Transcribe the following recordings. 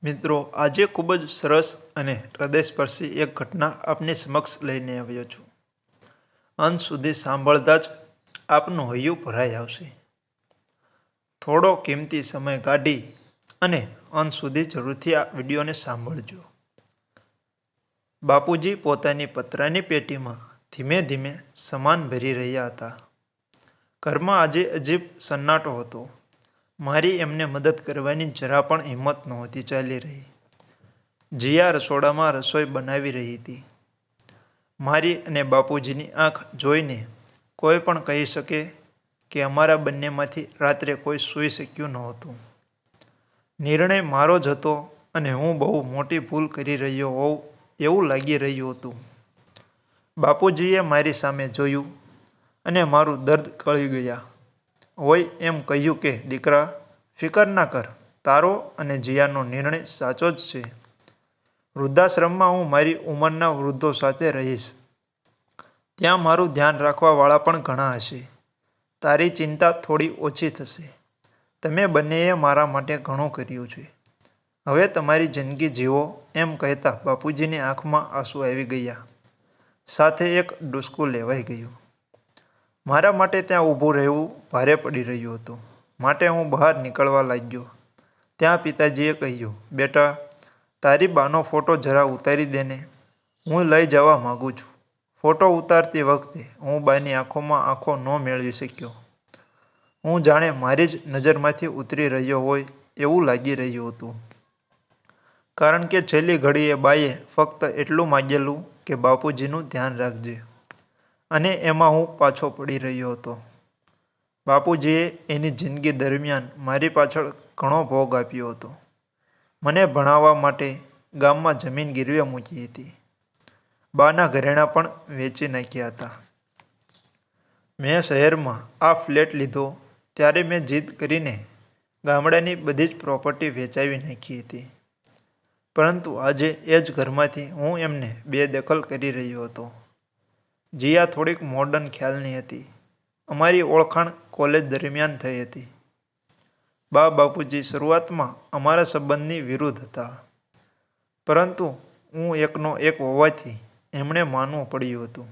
મિત્રો, આજે ખૂબ જ સરસ અને હૃદયસ્પર્શી એક ઘટના આપની સમક્ષ લઈને આવ્યો છું. અંત સુધી સાંભળતા જ આપનું હૈયું ભરાઈ આવશે. થોડો કિંમતી સમય કાઢી અને અંત સુધી જરૂરથી આ વિડીયોને સાંભળજો. બાપુજી પોતાની પતરાની પેટીમાં ધીમે ધીમે સામાન ભરી રહ્યા હતા. ઘરમાં આજે અજીબ સન્નાટો હતો. મારી એમને મદદ કરવાની જરા પણ હિંમત નહોતી ચાલી રહી. જીયા રસોડામાં રસોઈ બનાવી રહી હતી. મારી અને બાપુજીની આંખ જોઈને કોઈ પણ કહી શકે કે અમારા બંનેમાંથી રાત્રે કોઈ સૂઈ શક્યું નહોતું. નિર્ણય મારો જ હતો અને હું બહુ મોટી ભૂલ કરી રહ્યો હોઉં એવું લાગી રહ્યું હતું. બાપુજીએ મારી સામે જોયું અને મારું દર્દ કળી ગયા હોય એમ કહ્યું કે દીકરા, ફિકર ના કર, તારો અને જીયાનો નિર્ણય સાચો જ છે. વૃદ્ધાશ્રમમાં હું મારી ઉંમરના વૃદ્ધો સાથે રહીશ. ત્યાં મારું ધ્યાન રાખવાવાળા પણ ઘણા હશે. તારી ચિંતા થોડી ઓછી થશે. તમે બંનેએ મારા માટે ઘણું કર્યું છે. હવે તમારી જિંદગી જીવો એમ કહેતા બાપુજીની આંખમાં આંસુ આવી ગયા. સાથે એક ડૂસકું લેવાઈ ગયું. મારા માટે ત્યાં ઊભું રહેવું ભારે પડી રહ્યું હતું. માટે હું બહાર નીકળવા લાગ્યો. ત્યાં પિતાજીએ કહ્યું, બેટા, તારી બાનો ફોટો જરા ઉતારી દેને. હું લઈ જવા માગું છું. ફોટો ઉતારતી વખતે હું બાની આંખોમાં આંખો ન મેળવી શક્યો. હું જાણે મારી જ નજરમાંથી ઉતરી રહ્યો હોય એવું લાગી રહ્યું હતું. કારણ કે છેલ્લી ઘડીએ બાએ ફક્ત એટલું માગેલું કે બાપુજીનું ધ્યાન રાખજે. અને એમાં હું પાછો પડી રહ્યો હતો. બાપુજીએ એની જિંદગી દરમિયાન મારી પાછળ ઘણો ભોગ આપ્યો હતો. મને ભણાવવા માટે ગામમાં જમીન ગીરવે મૂકી હતી. બાના ઘરેણાં પણ વેચી નાખ્યા હતા. મેં શહેરમાં આ ફ્લેટ લીધો ત્યારે મેં જીદ કરીને ગામડાની બધી જ પ્રોપર્ટી વેચાવી નાખી હતી. પરંતુ આજે એ જ ઘરમાંથી હું એમને બેદખલ કરી રહ્યો હતો. જીયા થોડીક મોડર્ન ખ્યાલની હતી. અમારી ઓળખાણ કોલેજ દરમિયાન થઈ હતી. બાપુજી શરૂઆતમાં અમારા સંબંધની વિરુદ્ધ હતા. પરંતુ હું એકનો એક હોવાથી એમણે માનવું પડ્યું હતું.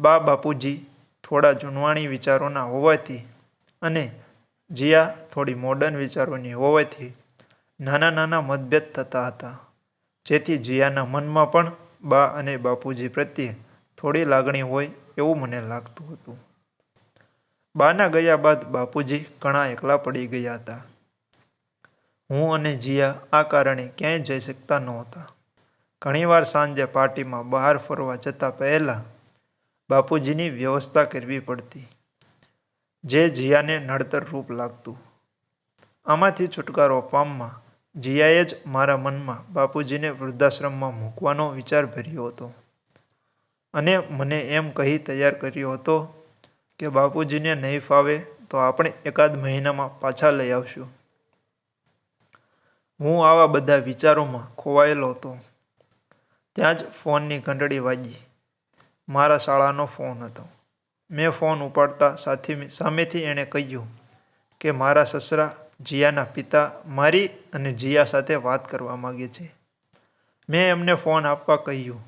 બાપુજી થોડા જૂનવાણી વિચારોના હોવાથી અને જીયા થોડી મોડર્ન વિચારોની હોવાથી નાના નાના મતભેદ થતા હતા. જેથી જીયાના મનમાં પણ બા અને બાપુજી પ્રત્યે થોડી લાગણી હોય એવું મને લાગતું હતું. બાના ગયા બાદ બાપુજી ઘણા એકલા પડી ગયા હતા. હું અને જીયા આ કારણે ક્યાંય જઈ શકતા નહોતા. ઘણીવાર સાંજે પાર્ટીમાં બહાર ફરવા જતા પહેલાં બાપુજીની વ્યવસ્થા કરવી પડતી, જે જીયાને નડતર રૂપ લાગતું. આમાંથી છુટકારો પામવા જીયાએ જ મારા મનમાં બાપુજીને વૃદ્ધાશ્રમમાં મૂકવાનો વિચાર ભર્યો હતો. અને મને એમ કહી તૈયાર કર્યો હતો કે બાપુજીને નહીં ફાવે તો આપણે એકાદ મહિનામાં પાછા લઈ આવશું. હું આવા બધા વિચારોમાં ખોવાયેલો હતો. ત્યાં જ ફોનની ઘંટડી વાગી. મારા શાળાનો ફોન હતો. મેં ફોન ઉપાડતા સામેથી એણે કહ્યું કે મારા સસરા જીયાના પિતા મારી અને જીયા સાથે વાત કરવા માગે છે. મેં એમને ફોન આપવા કહ્યું.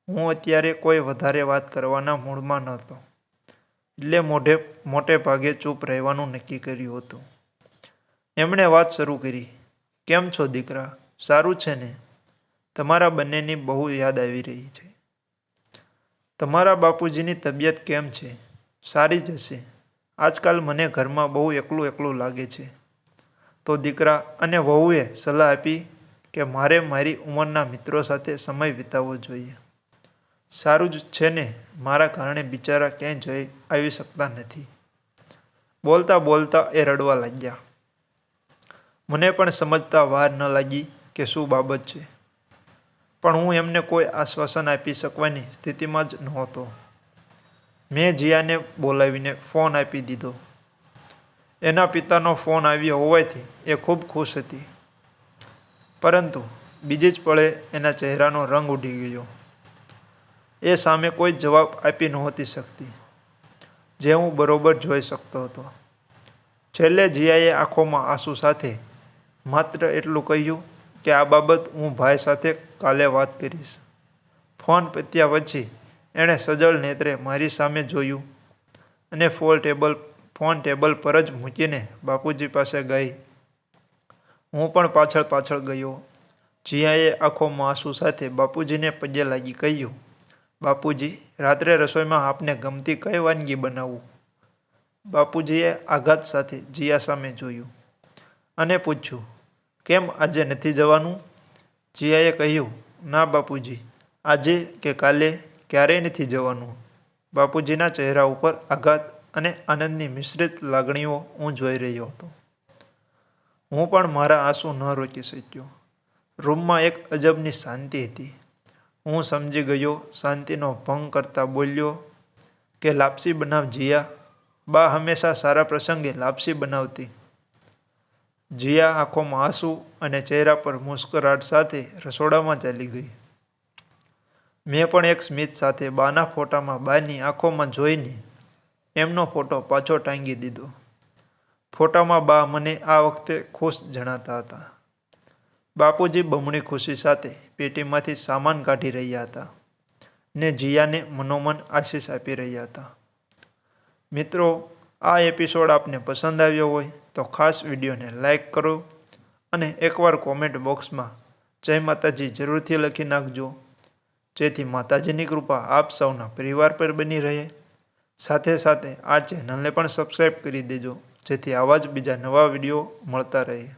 હું અત્યારે કોઈ વધારે વાત કરવાના મૂડમાં નહોતો. એટલે મોટે ભાગે ચૂપ રહેવાનું નક્કી કર્યું હતું. એમણે વાત શરૂ કરી. કેમ છો દીકરા, સારું છે ને? તમારા બંનેની બહુ યાદ આવી રહી છે. તમારા બાપુજીની તબિયત કેમ છે? સારી જ હશે. આજકાલ મને ઘરમાં બહુ એકલું એકલું લાગે છે. તો દીકરા અને વહુએ સલાહ આપી કે મારે મારી ઉંમરના મિત્રો સાથે સમય વિતાવવો જોઈએ. સારું જ છે ને, મારા કારણે બિચારા ક્યાંય જઈ આવી શકતા નથી. બોલતા બોલતા એ રડવા લાગ્યા. મને પણ સમજતા વાર ન લાગી કે શું બાબત છે. પણ હું એમને કોઈ આશ્વાસન આપી શકવાની સ્થિતિમાં જ નહોતો. મેં જીયાને બોલાવીને ફોન આપી દીધો. એના પિતાનો ફોન આવ્યો હોવાથી એ ખૂબ ખુશ હતી. પરંતુ બીજી જ પળે એના ચહેરાનો રંગ ઉડી ગયો. એ સામે કોઈ જવાબ આપી નહોતી શકતી, જે હું બરોબર જોઈ શકતો હતો. છેલ્લે જીયાએ આંખોમાં આંસુ સાથે માત્ર એટલું કહ્યું કે આ બાબત હું ભાઈ સાથે કાલે વાત કરીશ. ફોન પત્યા પછી એણે સજળ નેત્રે મારી સામે જોયું અને ફોન ટેબલ પર જ મૂકીને બાપુજી પાસે ગઈ. હું પણ પાછળ પાછળ ગયો. જીયાએ આંખોમાં આંસુ સાથે બાપુજીને પગે લાગી કહ્યું, બાપુજી, રાત્રે રસોઈમાં આપને ગમતી કઈ વાનગી બનાવું? બાપુજીએ આઘાત સાથે જીયા સામે જોયું અને પૂછ્યું, કેમ આજે નથી જવાનું? જીયાએ કહ્યું, ના બાપુજી, આજે કે કાલે ક્યારેય નથી જવાનું. બાપુજીના ચહેરા ઉપર આઘાત અને આનંદની મિશ્રિત લાગણીઓ હું જોઈ રહ્યો હતો. હું પણ મારા આંસુ ન રોકી શક્યો. રૂમમાં એક અજબની શાંતિ હતી. હું સમજી ગયો. શાંતિનો ભંગ કરતા બોલ્યો કે લાપસી બનાવ જીયા. બા હંમેશા સારા પ્રસંગે લાપસી બનાવતી. જીયા આંખોમાં આંસુ અને ચહેરા પર મુસ્કરાટ સાથે રસોડામાં ચાલી ગઈ. મેં પણ એક સ્મિત સાથે બાના ફોટામાં બાની આંખોમાં જોઈને એમનો ફોટો પાછો ટાંગી દીધો. ફોટામાં બા મને આ વખતે ખુશ જણાતા હતા. બાપુજી બમણી ખુશી સાથે પેટીમાંથી સામાન કાઢી રહ્યા હતા ને જીયાને મનોમન આશીષ આપી રહ્યા હતા. મિત્રો, આ એપિસોડ આપને પસંદ આવ્યો હોય તો ખાસ વિડીયોને લાઈક કરો અને એકવાર કોમેન્ટ બોક્સમાં જય માતાજી જરૂરથી લખી નાખજો, જેથી માતાજીની કૃપા આપ સૌના પરિવાર પર બની રહે. સાથે સાથે આ ચેનલને પણ સબસ્ક્રાઈબ કરી દેજો, જેથી આવા જ બીજા નવા વિડીયો મળતા રહે.